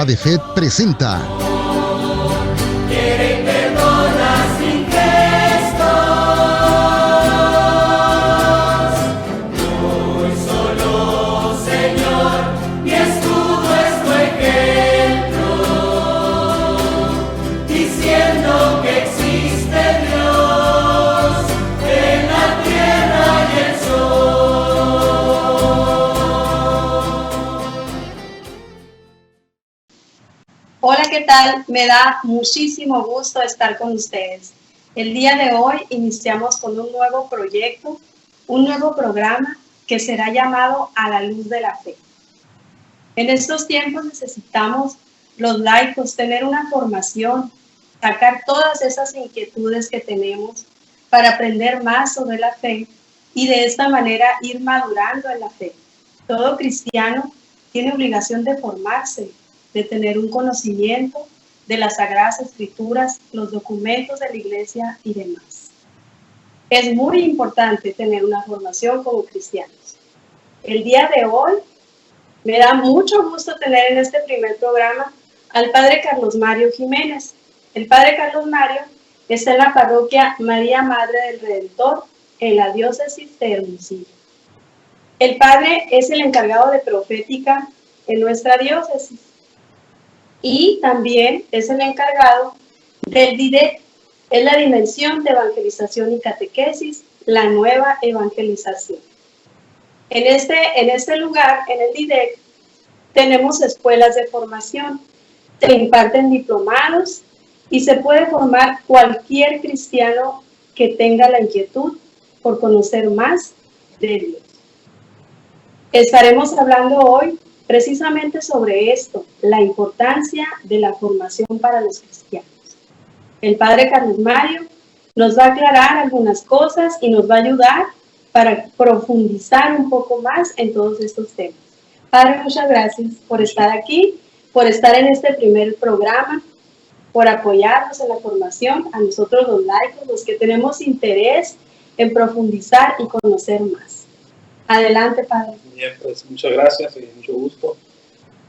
Comunidad de Fe presenta Hola, ¿qué tal? Me da muchísimo gusto estar con ustedes. El día de hoy iniciamos con un nuevo proyecto, un nuevo programa que será llamado A la Luz de la Fe. En estos tiempos necesitamos los laicos tener una formación, sacar todas esas inquietudes que tenemos para aprender más sobre la fe y de esta manera ir madurando en la fe. Todo cristiano tiene obligación de formarse, de tener un conocimiento de las Sagradas Escrituras, los documentos de la Iglesia y demás. Es muy importante tener una formación como cristianos. El día de hoy me da mucho gusto tener en este primer programa al Padre Carlos Mario Jiménez. El Padre Carlos Mario está en la parroquia María Madre del Redentor, en la diócesis de Hermosillo. El Padre es el encargado de profética en nuestra diócesis y también es el encargado del DIDEC, es la Dimensión de Evangelización y Catequesis, la nueva evangelización. En este lugar, en el DIDEC, tenemos escuelas de formación, se imparten diplomados y se puede formar cualquier cristiano que tenga la inquietud por conocer más de Dios. Estaremos hablando hoy precisamente sobre esto, la importancia de la formación para los cristianos. El Padre Carlos Mario nos va a aclarar algunas cosas y nos va a ayudar para profundizar un poco más en todos estos temas. Padre, muchas gracias por estar aquí, por estar en este primer programa, por apoyarnos en la formación, a nosotros los laicos, los que tenemos interés en profundizar y conocer más. Adelante, Padre. Bien, pues muchas gracias y mucho gusto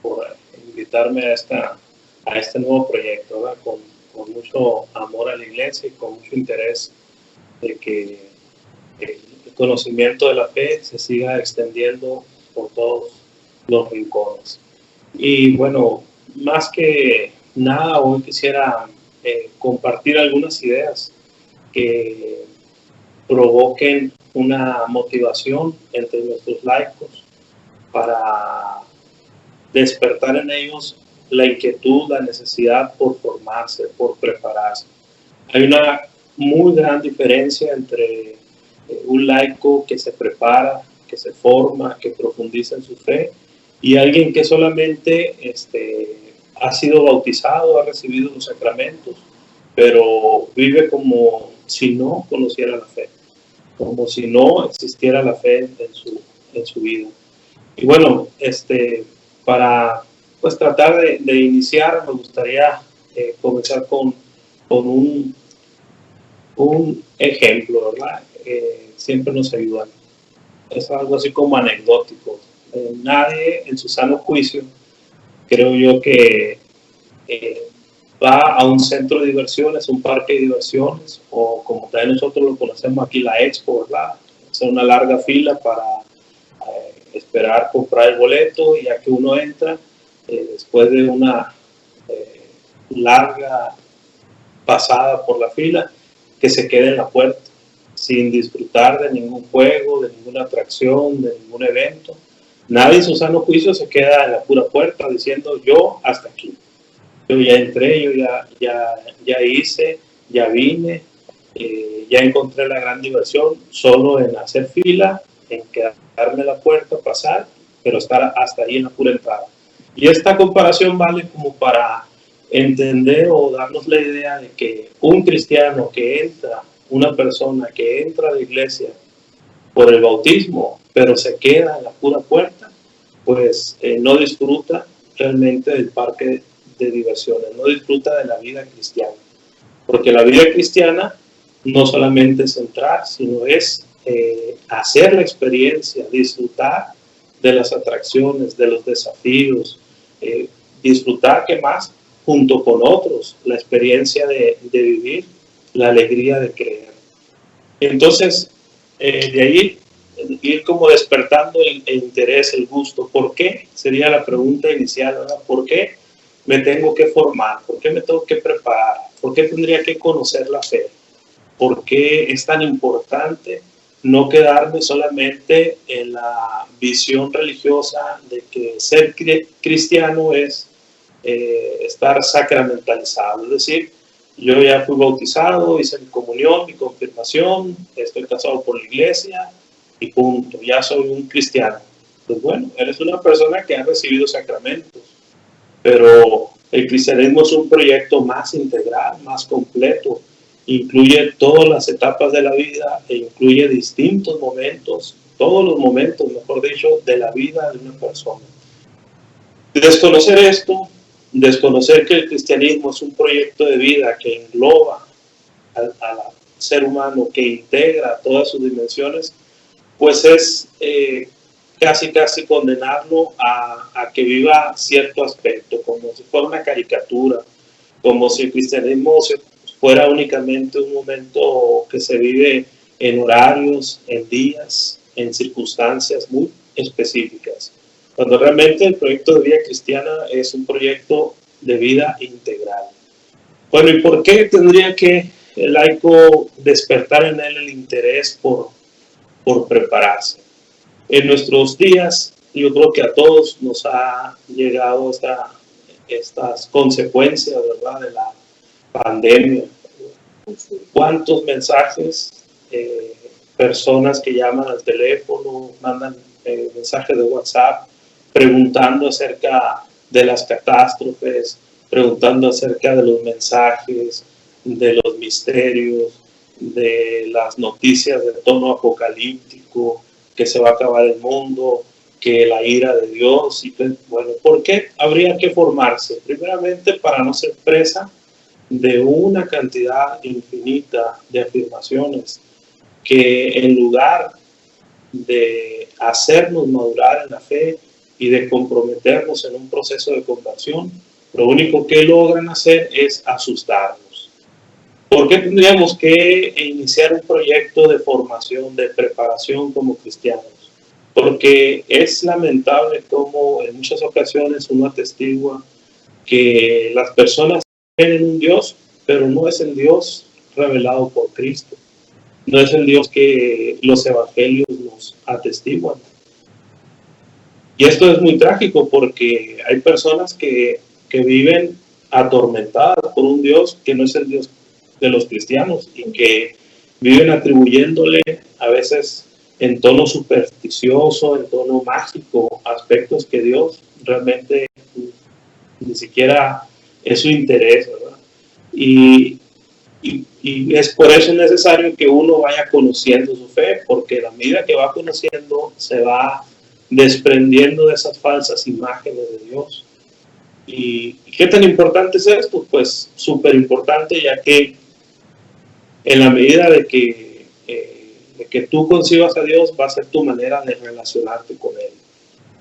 por invitarme a este nuevo proyecto, ¿verdad? Con mucho amor a la Iglesia y con mucho interés de que el conocimiento de la fe se siga extendiendo por todos los rincones. Y bueno, más que nada, hoy quisiera compartir algunas ideas que provoquen una motivación entre nuestros laicos para despertar en ellos la inquietud, la necesidad por formarse, por prepararse. Hay una muy gran diferencia entre un laico que se prepara, que se forma, que profundiza en su fe, y alguien que solamente ha sido bautizado, ha recibido los sacramentos, pero vive como si no conociera la fe, como si no existiera la fe en su vida. Y bueno, para pues tratar de iniciar, me gustaría comenzar con un ejemplo, ¿verdad? Siempre nos ayudan. Es algo así como anecdótico. Nadie en su sano juicio, creo yo, que va a un centro de diversiones, un parque de diversiones, o como también nosotros lo conocemos aquí, la Expo, ¿verdad? Hacer una larga fila para esperar comprar el boleto, y ya que uno entra, después de una larga pasada por la fila, que se quede en la puerta, sin disfrutar de ningún juego, de ninguna atracción, de ningún evento. Nadie en su sano juicio se queda en la pura puerta diciendo: yo hasta aquí. Yo ya entré, yo ya hice, ya vine, ya encontré la gran diversión solo en hacer fila, en quedarme en la puerta, pasar, pero estar hasta ahí en la pura entrada. Y esta comparación vale como para entender o darnos la idea de que un cristiano que entra, una persona que entra a la iglesia por el bautismo, pero se queda en la pura puerta, pues no disfruta realmente del parque de diversiones, no disfruta de la vida cristiana. Porque la vida cristiana no solamente es entrar, sino es hacer la experiencia, disfrutar de las atracciones, de los desafíos, disfrutar, ¿qué más? Junto con otros, la experiencia de vivir, la alegría de creer. Entonces, de ahí ir como despertando el interés, el gusto. ¿Por qué? Sería la pregunta inicial, ¿verdad? ¿Por qué me tengo que formar? ¿Por qué me tengo que preparar? ¿Por qué tendría que conocer la fe? ¿Por qué es tan importante no quedarme solamente en la visión religiosa de que ser cristiano es estar sacramentalizado? Es decir, yo ya fui bautizado, hice mi comunión, mi confirmación, estoy casado por la iglesia y punto, ya soy un cristiano. Pues bueno, eres una persona que ha recibido sacramentos, pero el cristianismo es un proyecto más integral, más completo, incluye todas las etapas de la vida e incluye distintos momentos, todos los momentos, mejor dicho, de la vida de una persona. Desconocer esto, desconocer que el cristianismo es un proyecto de vida que engloba al ser humano, que integra todas sus dimensiones, pues es casi condenarlo a que viva cierto aspecto, como si fuera una caricatura, como si el cristianismo fuera únicamente un momento que se vive en horarios, en días, en circunstancias muy específicas, cuando realmente el proyecto de vida cristiana es un proyecto de vida integral. Bueno, ¿y por qué tendría que el laico despertar en él el interés por prepararse? En nuestros días, yo creo que a todos nos ha llegado estas consecuencias, ¿verdad?, de la pandemia. ¿Cuántos mensajes, personas que llaman al teléfono, mandan mensajes de WhatsApp preguntando acerca de las catástrofes, preguntando acerca de los mensajes, de los misterios, de las noticias de tono apocalíptico, que se va a acabar el mundo, que la ira de Dios? Y bueno, ¿por qué habría que formarse? Primeramente, para no ser presa de una cantidad infinita de afirmaciones que, en lugar de hacernos madurar en la fe y de comprometernos en un proceso de conversión, lo único que logran hacer es asustarnos. ¿Por qué tendríamos que iniciar un proyecto de formación, de preparación como cristianos? Porque es lamentable cómo en muchas ocasiones uno atestigua que las personas creen en un Dios, pero no es el Dios revelado por Cristo. No es el Dios que los evangelios nos atestiguan. Y esto es muy trágico porque hay personas que viven atormentadas por un Dios que no es el Dios de los cristianos y que viven atribuyéndole a veces en tono supersticioso, en tono mágico, aspectos que Dios realmente ni siquiera es su interés, ¿verdad? Y es por eso necesario que uno vaya conociendo su fe, porque a la medida que va conociendo, se va desprendiendo de esas falsas imágenes de Dios. ¿Y qué tan importante es esto? Pues súper importante, ya que en la medida de que tú concibas a Dios, va a ser tu manera de relacionarte con Él.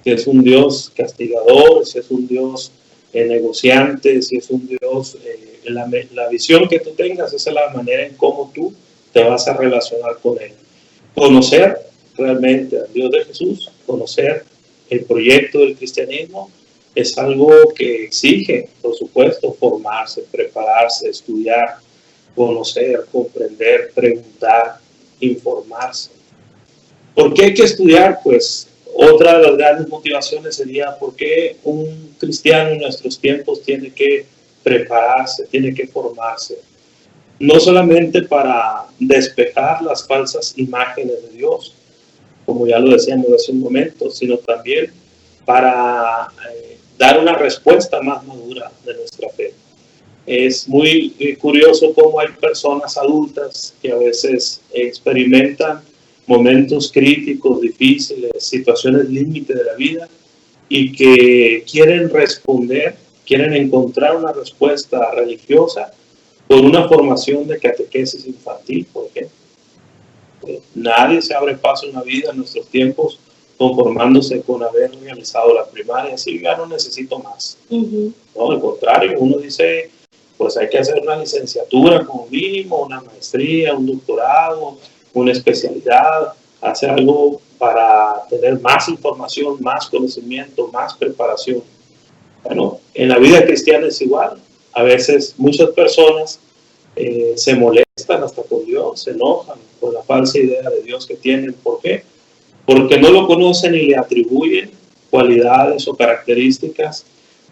Si es un Dios castigador, si es un Dios negociante, si es un Dios, la visión que tú tengas, esa es la manera en cómo tú te vas a relacionar con Él. Conocer realmente al Dios de Jesús, conocer el proyecto del cristianismo, es algo que exige, por supuesto, formarse, prepararse, estudiar, conocer, comprender, preguntar, informarse. ¿Por qué hay que estudiar? Pues otra de las grandes motivaciones sería por qué un cristiano en nuestros tiempos tiene que prepararse, tiene que formarse. No solamente para despejar las falsas imágenes de Dios, como ya lo decíamos hace un momento, sino también para dar una respuesta más madura de nuestra fe. Es muy curioso cómo hay personas adultas que a veces experimentan momentos críticos, difíciles, situaciones límite de la vida y que quieren responder, quieren encontrar una respuesta religiosa por una formación de catequesis infantil, por ejemplo. Nadie se abre paso en la vida en nuestros tiempos conformándose con haber realizado la primaria, sí, ya no necesito más. No, al contrario, uno dice, pues hay que hacer una licenciatura como mínimo, una maestría, un doctorado, una especialidad, hacer algo para tener más información, más conocimiento, más preparación. Bueno, en la vida cristiana es igual. A veces muchas personas se molestan hasta con Dios, se enojan por la falsa idea de Dios que tienen. ¿Por qué? Porque no lo conocen y le atribuyen cualidades o características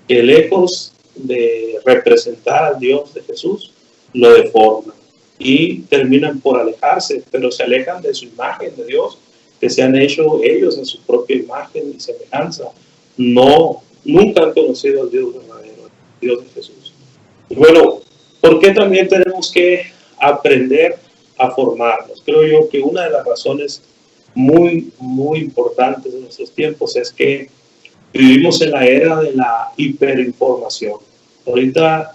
que, lejos de representar al Dios de Jesús, lo deforman y terminan por alejarse, pero se alejan de su imagen de Dios, que se han hecho ellos a su propia imagen y semejanza. No, nunca han conocido al Dios verdadero, al Dios de Jesús. Y bueno, ¿por qué también tenemos que aprender a formarnos? Creo yo que una de las razones muy importantes de nuestros tiempos es que vivimos en la era de la hiperinformación. Ahorita,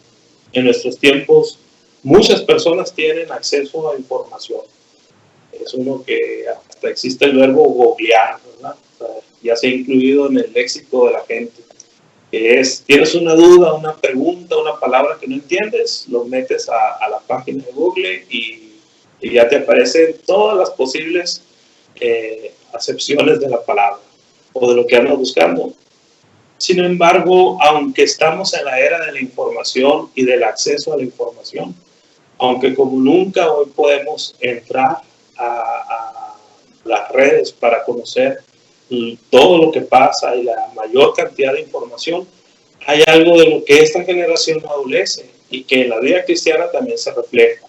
en nuestros tiempos, muchas personas tienen acceso a información. Es uno que hasta existe el verbo googlear, ¿verdad? O sea, ya se ha incluido en el léxico de la gente. Tienes una duda, una pregunta, una palabra que no entiendes, lo metes a la página de Google y ya te aparecen todas las posibles acepciones de la palabra o de lo que andas buscando. Sin embargo, aunque estamos en la era de la información y del acceso a la información, aunque como nunca hoy podemos entrar a las redes para conocer todo lo que pasa y la mayor cantidad de información, hay algo de lo que esta generación adolece y que en la vida cristiana también se refleja,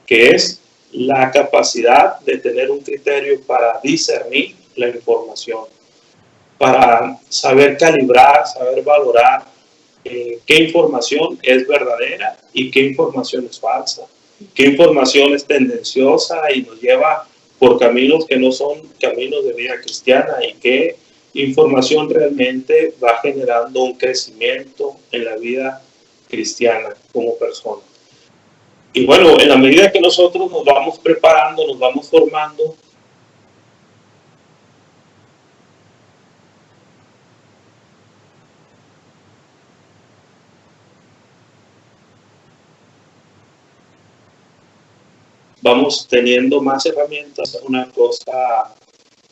que es la capacidad de tener un criterio para discernir la información, para saber calibrar, saber valorar qué información es verdadera y qué información es falsa, qué información es tendenciosa y nos lleva por caminos que no son caminos de vida cristiana y qué información realmente va generando un crecimiento en la vida cristiana como persona. Y bueno, en la medida que nosotros nos vamos preparando, nos vamos formando, vamos teniendo más herramientas, una cosa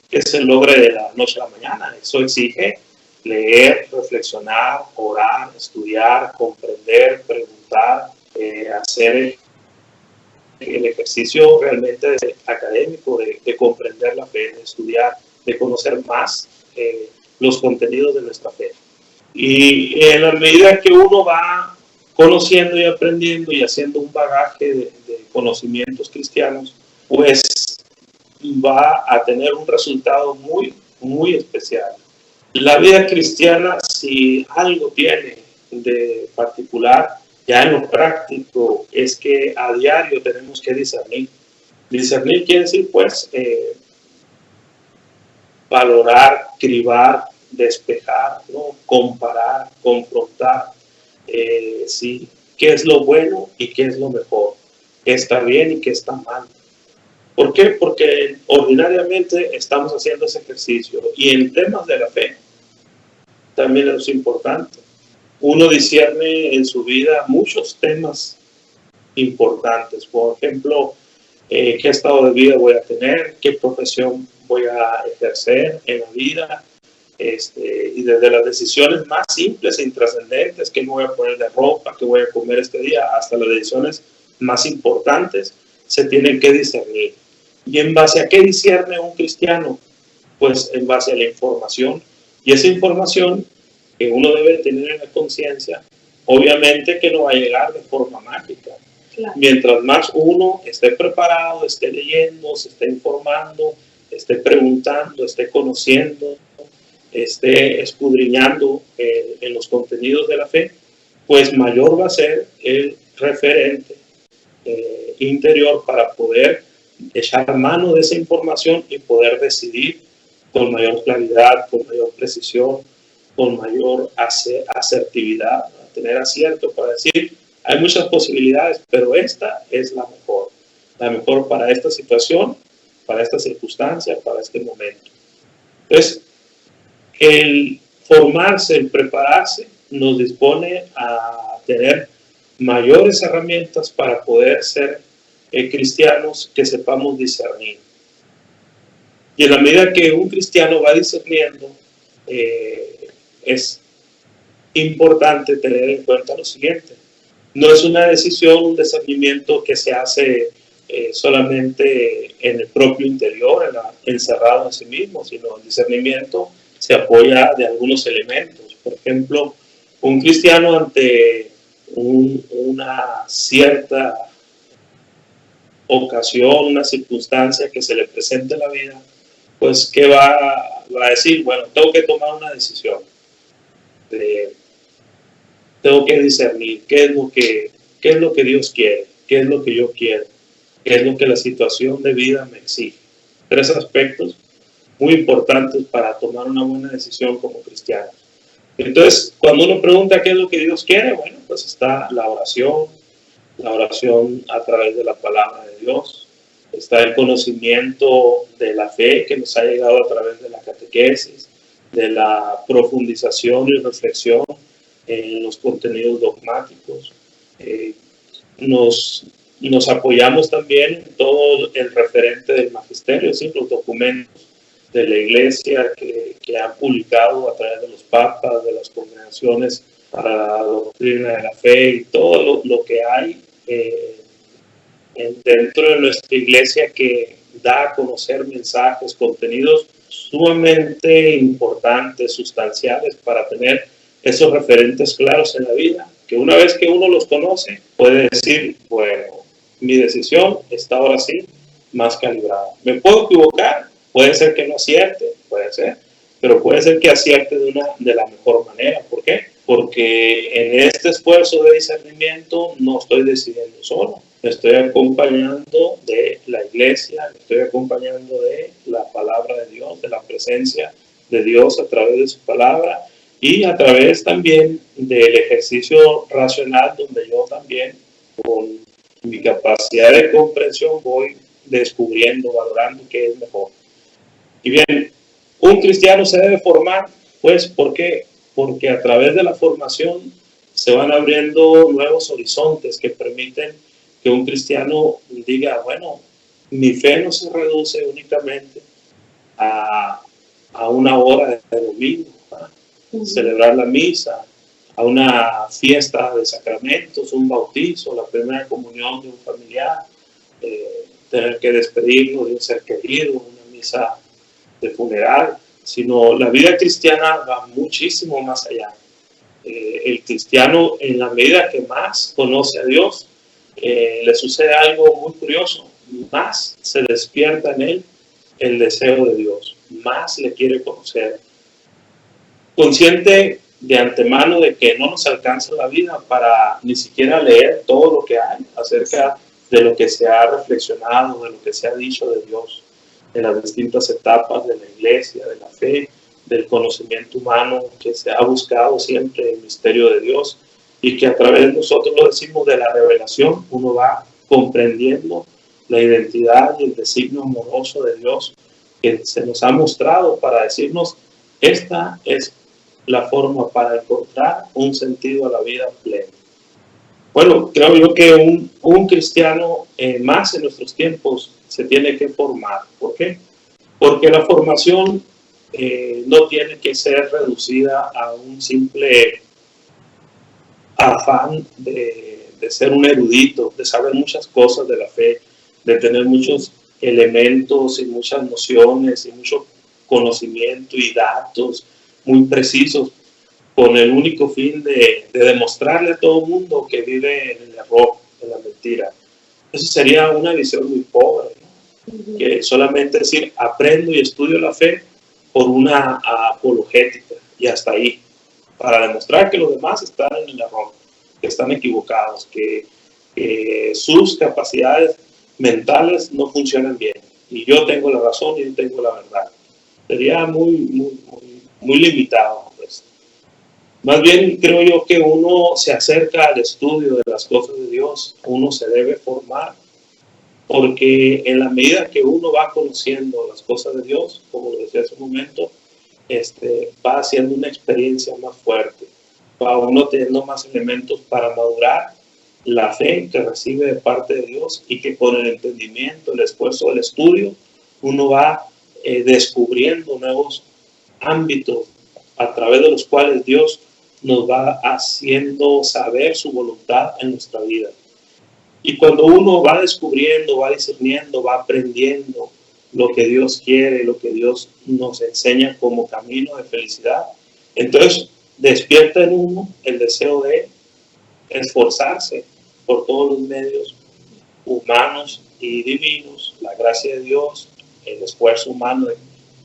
que se logre de la noche a la mañana. Eso exige leer, reflexionar, orar, estudiar, comprender, preguntar, hacer el ejercicio realmente académico de comprender la fe, de estudiar, de conocer más los contenidos de nuestra fe. Y en la medida que uno va conociendo y aprendiendo y haciendo un bagaje de conocimientos cristianos, pues va a tener un resultado muy especial. La vida cristiana, si algo tiene de particular, ya en lo práctico, es que a diario tenemos que discernir. Discernir quiere decir, pues, valorar, cribar, despejar, ¿no? Comparar, confrontar, ¿sí? Qué es lo bueno y qué es lo mejor, qué está bien y qué está mal. ¿Por qué? Porque ordinariamente estamos haciendo ese ejercicio y en temas de la fe también es importante. Uno discierne en su vida muchos temas importantes, por ejemplo, qué estado de vida voy a tener, qué profesión voy a ejercer en la vida, y desde las decisiones más simples e intrascendentes, qué me voy a poner de ropa, qué voy a comer este día, hasta las decisiones más importantes, se tienen que discernir. ¿Y en base a qué discierne un cristiano? Pues en base a la información. Y esa información que uno debe tener en la conciencia, obviamente que no va a llegar de forma mágica. Claro. Mientras más uno esté preparado, esté leyendo, se esté informando, esté preguntando, esté conociendo, esté escudriñando en los contenidos de la fe, pues mayor va a ser el referente interior para poder echar mano de esa información y poder decidir con mayor claridad, con mayor precisión, con mayor asertividad, tener acierto para decir, hay muchas posibilidades, pero esta es la mejor para esta situación, para esta circunstancia, para este momento. Entonces, el formarse, el prepararse, nos dispone a tener mayores herramientas para poder ser cristianos que sepamos discernir. Y en la medida que un cristiano va discerniendo, es importante tener en cuenta lo siguiente. No es una decisión, un discernimiento que se hace solamente en el propio interior, encerrado en sí mismo, sino el discernimiento se apoya de algunos elementos. Por ejemplo, un cristiano ante una cierta ocasión, una circunstancia que se le presente en la vida, pues, ¿qué va a decir? Bueno, tengo que tomar una decisión. Tengo que discernir qué es lo que Dios quiere, qué es lo que yo quiero, qué es lo que la situación de vida me exige. 3 aspectos muy importantes para tomar una buena decisión como cristiano. Entonces, cuando uno pregunta qué es lo que Dios quiere, bueno, pues está la oración a través de la palabra de Dios, está el conocimiento de la fe que nos ha llegado a través de la catequesis, de la profundización y reflexión en los contenidos dogmáticos. Nos apoyamos también en todo el referente del magisterio, es decir, los documentos de la Iglesia que han publicado a través de los papas, de las congregaciones para la doctrina de la fe y todo lo que hay dentro de nuestra Iglesia que da a conocer mensajes, contenidos sumamente importantes, sustanciales para tener esos referentes claros en la vida, que una vez que uno los conoce, puede decir, bueno, mi decisión está ahora sí más calibrada. ¿Me puedo equivocar? Puede ser que no acierte, puede ser, pero puede ser que acierte de la mejor manera. ¿Por qué? Porque en este esfuerzo de discernimiento no estoy decidiendo solo, me estoy acompañando de la Iglesia, me estoy acompañando de la palabra de Dios, de la presencia de Dios a través de su palabra y a través también del ejercicio racional, donde yo también con mi capacidad de comprensión voy descubriendo, valorando qué es mejor. Y bien, un cristiano se debe formar, pues, ¿por qué? Porque a través de la formación se van abriendo nuevos horizontes que permiten que un cristiano diga, bueno, mi fe no se reduce únicamente a una hora de domingo, celebrar la misa, a una fiesta de sacramentos, un bautizo, la primera comunión de un familiar, tener que despedirnos de un ser querido, una misa de funeral, sino la vida cristiana va muchísimo más allá. El cristiano, en la medida que más conoce a Dios, le sucede algo muy curioso, más se despierta en él el deseo de Dios, más le quiere conocer. Consciente de antemano de que no nos alcanza la vida para ni siquiera leer todo lo que hay acerca de lo que se ha reflexionado, de lo que se ha dicho de Dios en las distintas etapas de la Iglesia, de la fe, del conocimiento humano que se ha buscado siempre el misterio de Dios y que a través de nosotros lo decimos de la revelación, uno va comprendiendo la identidad y el designio amoroso de Dios que se nos ha mostrado para decirnos, esta es la forma para encontrar un sentido a la vida plena. Bueno, creo yo que un cristiano más en nuestros tiempos se tiene que formar. ¿Por qué? Porque la formación no tiene que ser reducida a un simple afán de ser un erudito, de saber muchas cosas de la fe, de tener muchos elementos y muchas nociones y mucho conocimiento y datos muy precisos, con el único fin de demostrarle a todo el mundo que vive en el error, en la mentira. Eso sería una visión muy pobre, ¿no? Que solamente decir, aprendo y estudio la fe por una apologética y hasta ahí, para demostrar que los demás están en el error, que están equivocados, que sus capacidades mentales no funcionan bien y yo tengo la razón y yo tengo la verdad. Sería muy limitado. Pues. Más bien creo yo que uno se acerca al estudio de las cosas de Dios, uno se debe formar, porque en la medida que uno va conociendo las cosas de Dios, como lo decía hace un momento, va haciendo una experiencia más fuerte, va uno teniendo más elementos para madurar la fe que recibe de parte de Dios, y que con el entendimiento, el esfuerzo del estudio, uno va descubriendo nuevos ámbitos a través de los cuales Dios nos va haciendo saber su voluntad en nuestra vida. Y cuando uno va descubriendo, va discerniendo, va aprendiendo lo que Dios quiere, lo que Dios nos enseña como camino de felicidad, entonces despierta en uno el deseo de esforzarse por todos los medios humanos y divinos, la gracia de Dios, el esfuerzo humano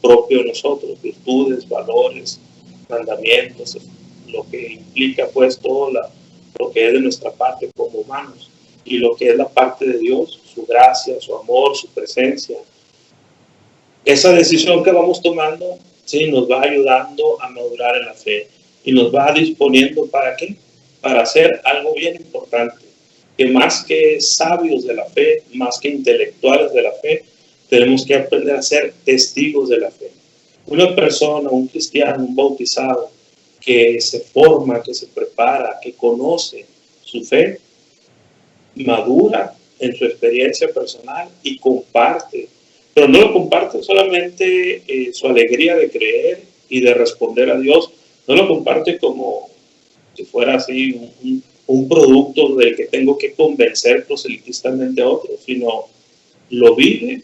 propio de nosotros, virtudes, valores, mandamientos, lo que implica pues todo lo que es de nuestra parte como humanos, y lo que es la parte de Dios, su gracia, su amor, su presencia. Esa decisión que vamos tomando, sí, nos va ayudando a madurar en la fe, y nos va disponiendo ¿para qué? Para hacer algo bien importante, que más que sabios de la fe, más que intelectuales de la fe, tenemos que aprender a ser testigos de la fe. Una persona, un cristiano, un bautizado, que se forma, que se prepara, que conoce su fe, madura en su experiencia personal y comparte. Pero no lo comparte solamente su alegría de creer y de responder a Dios, no lo comparte como si fuera así un producto del que tengo que convencer proselitistamente a otros, sino lo vive,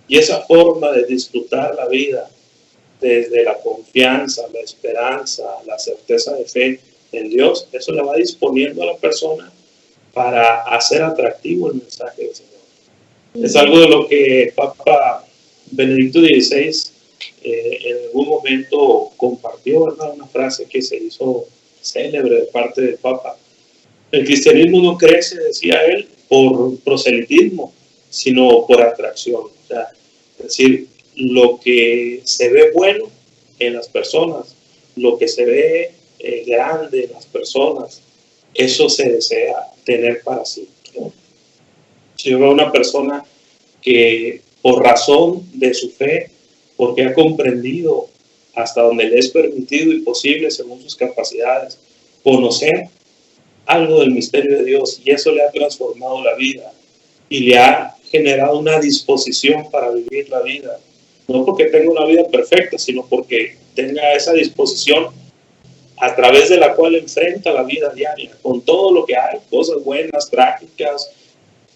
y esa forma de disfrutar la vida desde la confianza, la esperanza, la certeza de fe en Dios, eso le va disponiendo a la persona para hacer atractivo el mensaje del Señor. Es algo de lo que Papa Benedicto XVI en algún momento compartió, ¿verdad? Una frase que se hizo célebre de parte del Papa. El cristianismo no crece, decía él, por proselitismo, sino por atracción. O sea, es decir, lo que se ve bueno en las personas, lo que se ve grande en las personas, eso se desea tener para sí, ¿no? Si yo veo a una persona que por razón de su fe, porque ha comprendido hasta donde le es permitido y posible según sus capacidades, conocer algo del misterio de Dios, y eso le ha transformado la vida y le ha generado una disposición para vivir la vida, no porque tenga una vida perfecta, sino porque tenga esa disposición a través de la cual enfrenta la vida diaria, con todo lo que hay, cosas buenas, trágicas,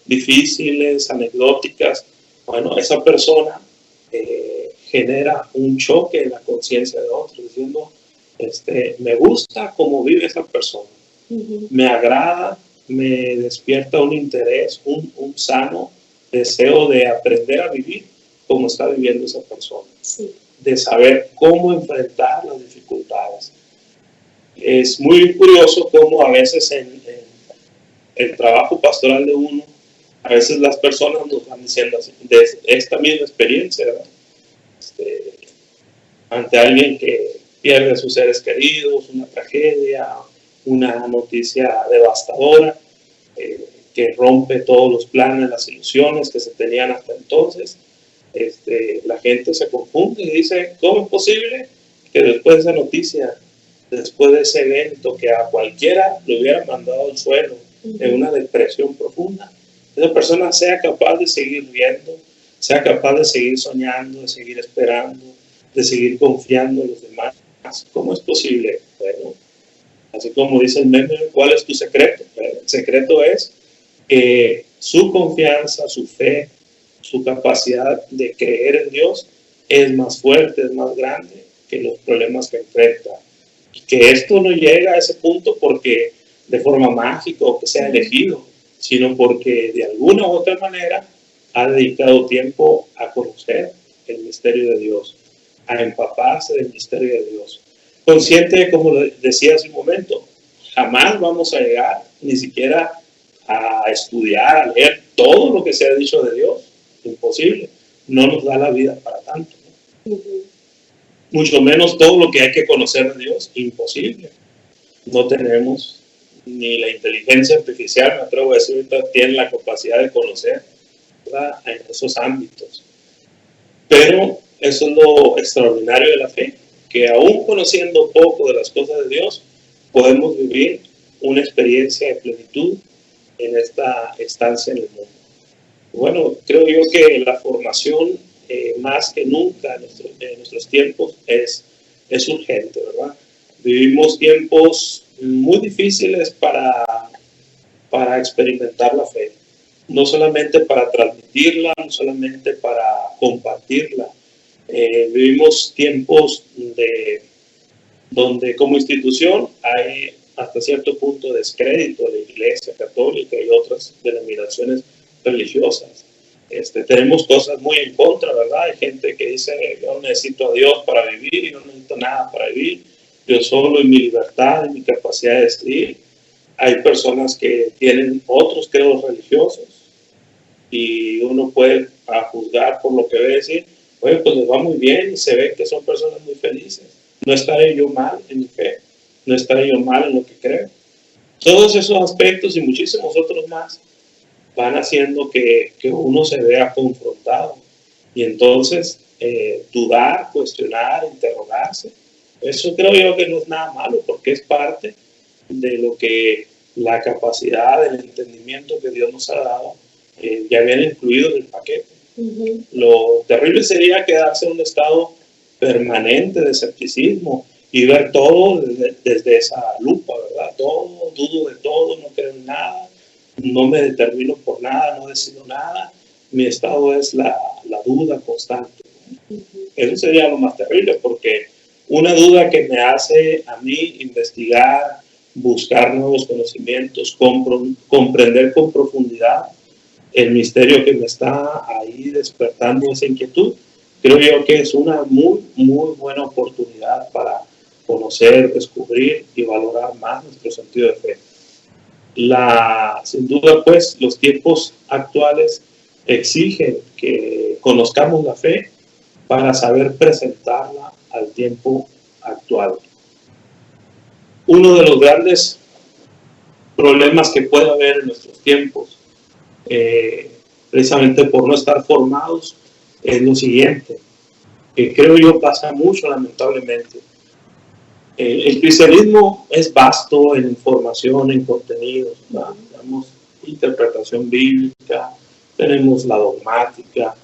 difíciles, anecdóticas. Bueno, esa persona genera un choque en la conciencia de otros, diciendo, me gusta cómo vive esa persona, me agrada, me despierta un interés, un sano deseo de aprender a vivir como está viviendo esa persona, sí, de saber cómo enfrentar las dificultades. Es muy curioso cómo a veces en el trabajo pastoral de uno, a veces las personas nos van diciendo así, de esta misma experiencia, ¿verdad? Ante alguien que pierde a sus seres queridos, una tragedia, una noticia devastadora, que rompe todos los planes, las ilusiones que se tenían hasta entonces, la gente se confunde y dice, ¿cómo es posible que después de esa noticia, después de ese evento que a cualquiera le hubiera mandado al suelo en una depresión profunda, esa persona sea capaz de seguir viendo, sea capaz de seguir soñando, de seguir esperando, de seguir confiando en los demás? ¿Cómo es posible? Bueno, así como dice el meme, ¿cuál es tu secreto? El secreto es que su confianza, su fe, su capacidad de creer en Dios es más fuerte, es más grande que los problemas que enfrenta. Y que esto no llega a ese punto porque de forma mágica o que sea elegido, sino porque de alguna u otra manera ha dedicado tiempo a conocer el misterio de Dios, a empaparse del misterio de Dios. Consciente, como decía hace un momento, jamás vamos a llegar ni siquiera a estudiar, a leer todo lo que se ha dicho de Dios. Imposible. No nos da la vida para tanto, ¿no? Mucho menos todo lo que hay que conocer de Dios. Imposible. No tenemos ni la inteligencia artificial, me atrevo a decir, ahorita tiene la capacidad de conocer, ¿verdad?, en esos ámbitos. Pero eso es lo extraordinario de la fe, que aún conociendo poco de las cosas de Dios, podemos vivir una experiencia de plenitud en esta estancia en el mundo. Bueno, creo yo que la formación, más que nunca en nuestros tiempos, es urgente, ¿verdad? Vivimos tiempos muy difíciles para experimentar la fe. No solamente para transmitirla, no solamente para compartirla. Vivimos tiempos donde como institución hay hasta cierto punto descrédito de la Iglesia Católica y otras denominaciones religiosas. Tenemos cosas muy en contra, ¿verdad? Hay gente que dice, yo necesito a Dios para vivir y no necesito nada para vivir. Yo solo en mi libertad, en mi capacidad de decidir. Hay personas que tienen otros credos religiosos y uno puede juzgar por lo que ve, decir, oye, pues les va muy bien y se ve que son personas muy felices. No estaré yo mal en mi fe, no estaré yo mal en lo que creo. Todos esos aspectos y muchísimos otros más van haciendo que uno se vea confrontado y entonces dudar, cuestionar, interrogarse. Eso creo yo que no es nada malo porque es parte de lo que la capacidad, del entendimiento que Dios nos ha dado ya viene incluido en el paquete. Uh-huh. Lo terrible sería quedarse en un estado permanente de escepticismo y ver todo desde esa lupa, ¿verdad? Todo, dudo de todo, no creo en nada, no me determino por nada, no decido nada. Mi estado es la duda constante. Uh-huh. Eso sería lo más terrible porque una duda que me hace a mí investigar, buscar nuevos conocimientos, comprender con profundidad el misterio que me está ahí despertando esa inquietud. Creo yo que es una muy, muy buena oportunidad para conocer, descubrir y valorar más nuestro sentido de fe. Sin duda, pues, los tiempos actuales exigen que conozcamos la fe para saber presentarla al tiempo actual. Uno de los grandes problemas que puede haber en nuestros tiempos, precisamente por no estar formados, es lo siguiente, que creo yo pasa mucho lamentablemente. El cristianismo es vasto en información, en contenidos, ¿verdad? Tenemos interpretación bíblica, tenemos la dogmática,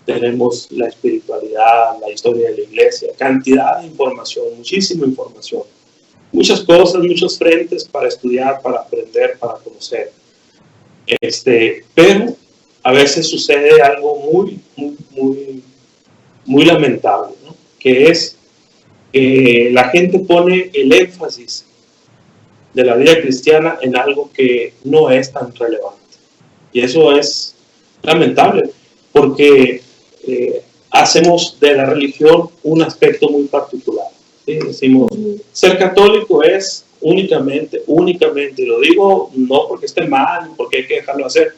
tenemos la espiritualidad, la historia de la iglesia, cantidad de información, muchísima información. Muchas cosas, muchos frentes para estudiar, para aprender, para conocer. Pero a veces sucede algo muy, muy, muy, muy lamentable, ¿no? Que es que la gente pone el énfasis de la vida cristiana en algo que no es tan relevante. Y eso es lamentable, porque hacemos de la religión un aspecto muy particular. ¿Sí? Decimos, ser católico es únicamente, y lo digo no porque esté mal, porque hay que dejarlo hacer,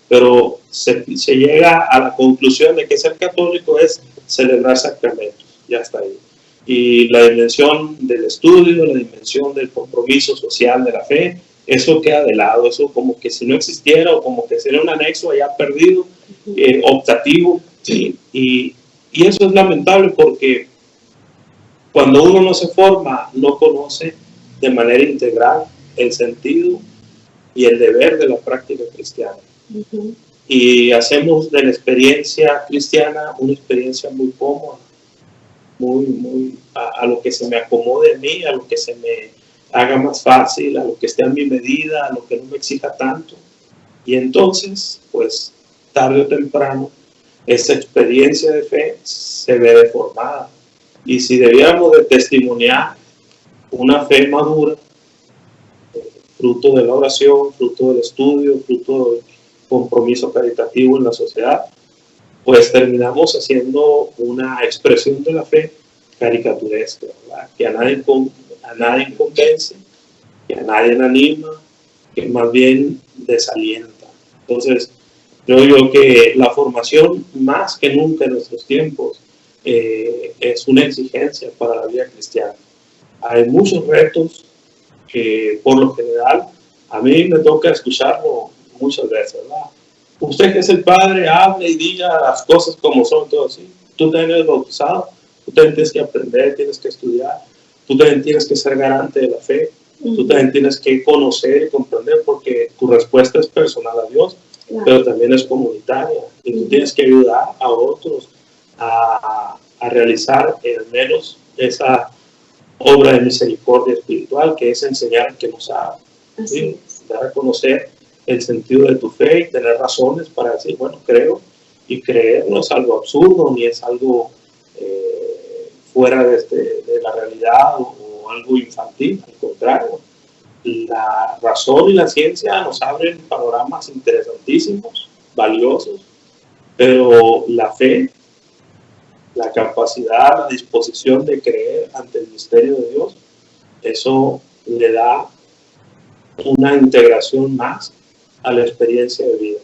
pero se llega a la conclusión de que ser católico es celebrar sacramentos, ya está ahí. Y la dimensión del estudio, la dimensión del compromiso social de la fe, eso queda de lado, eso como que si no existiera o como que sería un anexo allá perdido, optativo, ¿sí? Y eso es lamentable porque cuando uno no se forma, no conoce de manera integral el sentido y el deber de la práctica cristiana. Uh-huh. Y hacemos de la experiencia cristiana una experiencia muy cómoda, muy a lo que se me acomode a mí, a lo que se me haga más fácil, a lo que esté a mi medida, a lo que no me exija tanto. Y entonces, pues, tarde o temprano, esa experiencia de fe se ve deformada. Y si debiéramos de testimoniar una fe madura, fruto de la oración, fruto del estudio, fruto del compromiso caritativo en la sociedad, pues terminamos haciendo una expresión de la fe caricaturesca, ¿verdad? Que a nadie convence, que a nadie anima, que más bien desalienta. Entonces, creo yo que la formación, más que nunca en nuestros tiempos, es una exigencia para la vida cristiana. Hay muchos retos que, por lo general, a mí me toca escucharlo muchas veces, ¿verdad? Usted que es el padre, hable y diga las cosas como son, todo así. Tú te eres bautizado, Tú también tienes que aprender, tienes que estudiar, tú también tienes que ser garante de la fe, tú también tienes que conocer y comprender, porque tu respuesta es personal a Dios, pero también es comunitaria, y tú tienes que ayudar a otros a realizar al menos esa obra de misericordia espiritual, que es enseñar que no sabe, ¿sí? Dar a conocer el sentido de tu fe y tener razones para decir, bueno, creo, y creer no es algo absurdo, ni es algo fuera de la realidad o algo infantil, al contrario. La razón y la ciencia nos abren panoramas interesantísimos, valiosos, pero la fe, la capacidad, la disposición de creer ante el misterio de Dios, eso le da una integración más a la experiencia de vida.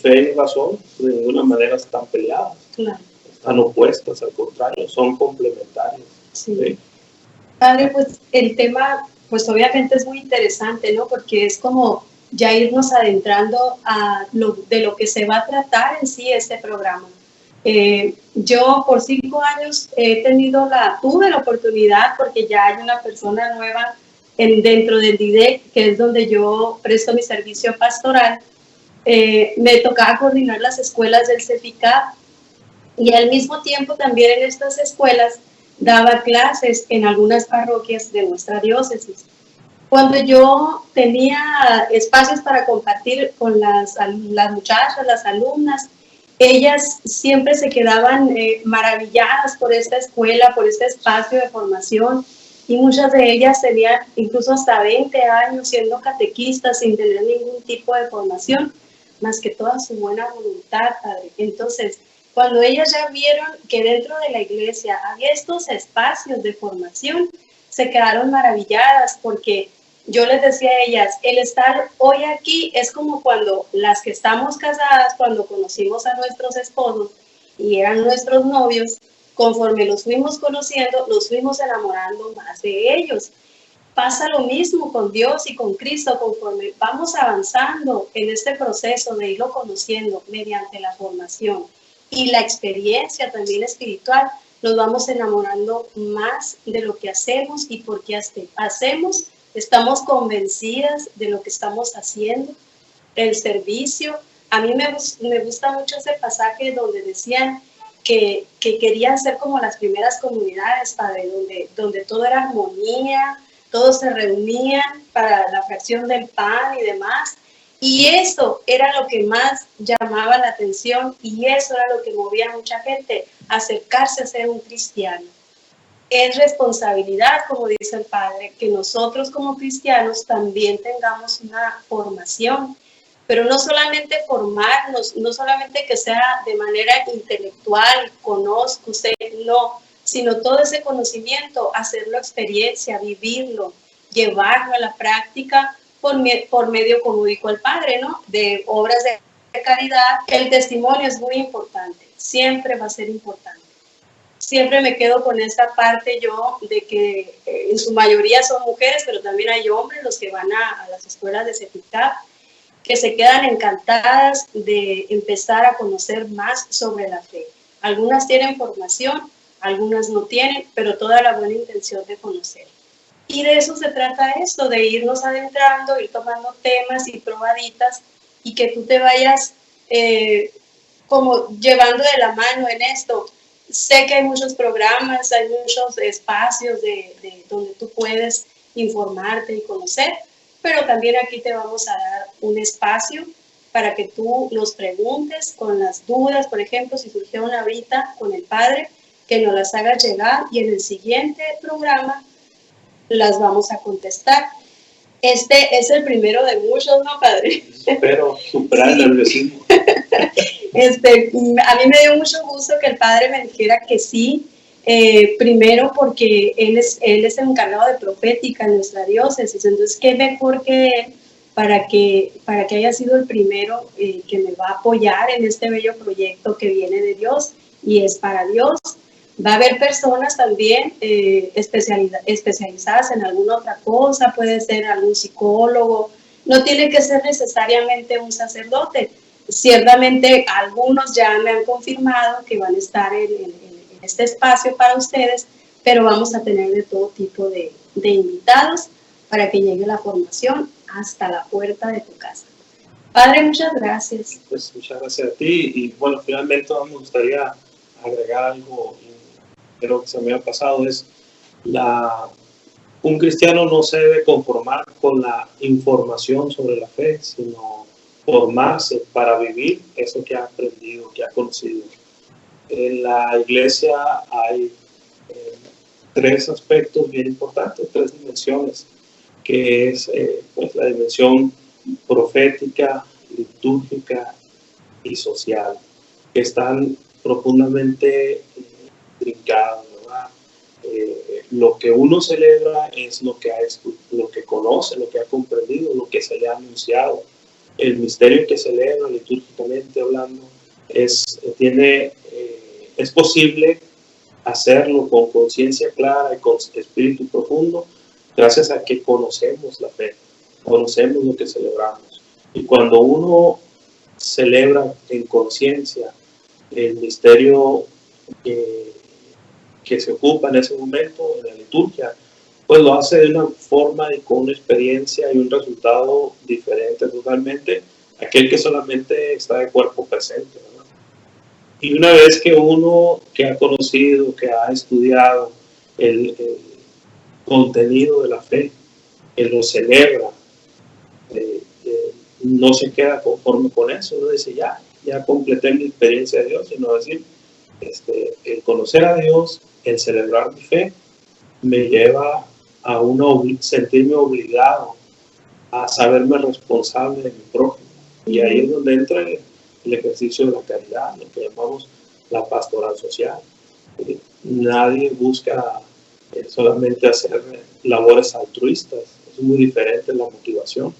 Fe y razón de ninguna manera están peleadas, están opuestas, al contrario, son complementarias. ¿Sí? Padre, pues el tema, pues obviamente es muy interesante, ¿no? Porque es como ya irnos adentrando de lo que se va a tratar en sí este programa. Yo por 5 años tuve la oportunidad, porque ya hay una persona nueva dentro del DIDEC, que es donde yo presto mi servicio pastoral. Me tocaba coordinar las escuelas del CEFICAP y al mismo tiempo también en estas escuelas daba clases en algunas parroquias de nuestra diócesis. Cuando yo tenía espacios para compartir con las muchachas, las alumnas, ellas siempre se quedaban maravilladas por esta escuela, por este espacio de formación, y muchas de ellas tenían incluso hasta 20 años siendo catequistas sin tener ningún tipo de formación, más que toda su buena voluntad, Padre. Entonces, cuando ellas ya vieron que dentro de la iglesia había estos espacios de formación, se quedaron maravilladas, porque yo les decía a ellas, el estar hoy aquí es como cuando las que estamos casadas, cuando conocimos a nuestros esposos y eran nuestros novios, conforme los fuimos conociendo, los fuimos enamorando más de ellos. Pasa lo mismo con Dios y con Cristo, conforme vamos avanzando en este proceso de irlo conociendo mediante la formación y la experiencia también espiritual, nos vamos enamorando más de lo que hacemos, y porque hacemos, estamos convencidas de lo que estamos haciendo, el servicio. A mí me gusta mucho ese pasaje donde decían que querían ser como las primeras comunidades, Padre, donde todo era armonía, todos se reunían para la fracción del pan y demás. Y eso era lo que más llamaba la atención, y eso era lo que movía a mucha gente a acercarse a ser un cristiano. Es responsabilidad, como dice el Padre, que nosotros como cristianos también tengamos una formación, pero no solamente formarnos, no solamente que sea de manera intelectual, conozco usted, no, sino todo ese conocimiento, hacerlo experiencia, vivirlo, llevarlo a la práctica por medio, como dijo el Padre, ¿no?, de obras de caridad. El testimonio es muy importante, siempre va a ser importante. Siempre me quedo con esta parte yo de que en su mayoría son mujeres, pero también hay hombres los que van a las escuelas de CEFICAP, que se quedan encantadas de empezar a conocer más sobre la fe. Algunas tienen formación, algunas no tienen, pero toda la buena intención de conocer. Y de eso se trata esto, de irnos adentrando, ir tomando temas y probaditas, y que tú te vayas como llevando de la mano en esto. Sé que hay muchos programas, hay muchos espacios donde tú puedes informarte y conocer, pero también aquí te vamos a dar un espacio para que tú nos preguntes con las dudas. Por ejemplo, si surgieron ahorita con el Padre, que nos las hagas llegar, y en el siguiente programa las vamos a contestar. Este es el primero de muchos, ¿no, Padre? Espero superar el nerviosismo. A mí me dio mucho gusto que el Padre me dijera que sí, primero porque él es el encargado de profética en nuestra diócesis, entonces qué mejor que él para que haya sido el primero que me va a apoyar en este bello proyecto que viene de Dios y es para Dios. Va a haber personas también especializadas en alguna otra cosa, puede ser algún psicólogo, no tiene que ser necesariamente un sacerdote. Ciertamente algunos ya me han confirmado que van a estar en este espacio para ustedes, pero vamos a tener de todo tipo de invitados para que llegue la formación hasta la puerta de tu casa. Padre, muchas gracias. Pues muchas gracias a ti. Y bueno, finalmente me gustaría agregar algo, creo que se me ha pasado, es un cristiano no se debe conformar con la información sobre la fe, sino formarse para vivir eso que ha aprendido, que ha conocido. En la iglesia hay tres aspectos bien importantes, tres dimensiones, que es pues la dimensión profética, litúrgica y social, que están profundamente trincadas, ¿verdad? Lo que uno celebra es lo que conoce, lo que ha comprendido, lo que se le ha anunciado. El misterio que celebra litúrgicamente hablando es posible hacerlo con conciencia clara y con espíritu profundo, gracias a que conocemos la fe, conocemos lo que celebramos. Y cuando uno celebra en conciencia el misterio que se ocupa en ese momento, en la liturgia, pues lo hace de una forma y con una experiencia y un resultado diferente totalmente a aquel que solamente está de cuerpo presente, ¿verdad? Y una vez que uno que ha conocido, que ha estudiado el contenido de la fe, que lo celebra, no se queda conforme con eso, uno dice ya completé mi experiencia de Dios, sino decir, el conocer a Dios, el celebrar mi fe, me lleva a sentirme obligado a saberme responsable de mi prójimo. Y ahí es donde entra el ejercicio de la caridad, lo que llamamos la pastoral social. Nadie busca solamente hacer labores altruistas, es muy diferente la motivación.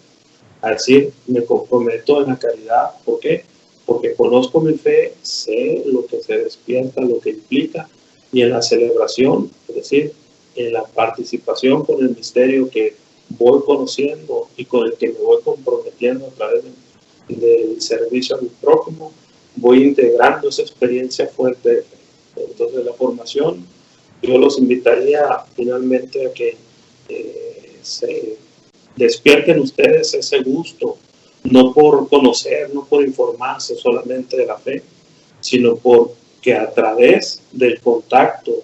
A decir, me comprometo en la caridad, ¿por qué? Porque conozco mi fe, sé lo que se despierta, lo que implica, y en la celebración, es decir, en la participación con el misterio que voy conociendo y con el que me voy comprometiendo a través del servicio a mi prójimo, voy integrando esa experiencia fuerte de fe. Entonces la formación, yo los invitaría finalmente a que se despierten ustedes ese gusto, no por conocer, no por informarse solamente de la fe, sino porque a través del contacto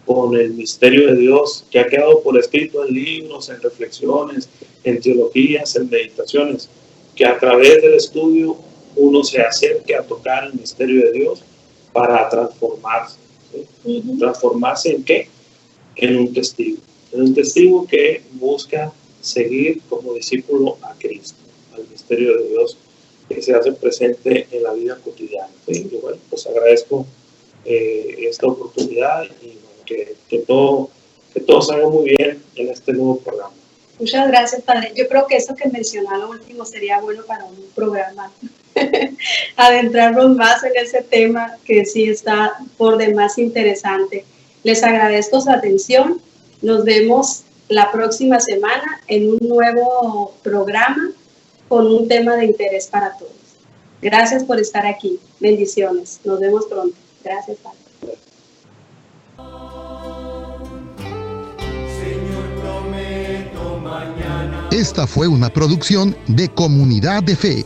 con el misterio de Dios que ha quedado por escrito en libros, en reflexiones, en teologías, en meditaciones, que a través del estudio uno se acerque a tocar el misterio de Dios para transformarse. ¿Sí? ¿Transformarse en qué? En un testigo que busca seguir como discípulo a Cristo, al misterio de Dios que se hace presente en la vida cotidiana. ¿Sí? Y bueno, pues agradezco esta oportunidad y bueno, que todo salga muy bien en este nuevo programa. Muchas gracias, Padre. Yo creo que eso que mencionó lo último sería bueno para un programa. Adentrarnos más en ese tema que sí está por demás interesante. Les agradezco su atención. Nos vemos la próxima semana en un nuevo programa con un tema de interés para todos. Gracias por estar aquí. Bendiciones. Nos vemos pronto. Gracias, Padre. Esta fue una producción de Comunidad de Fe.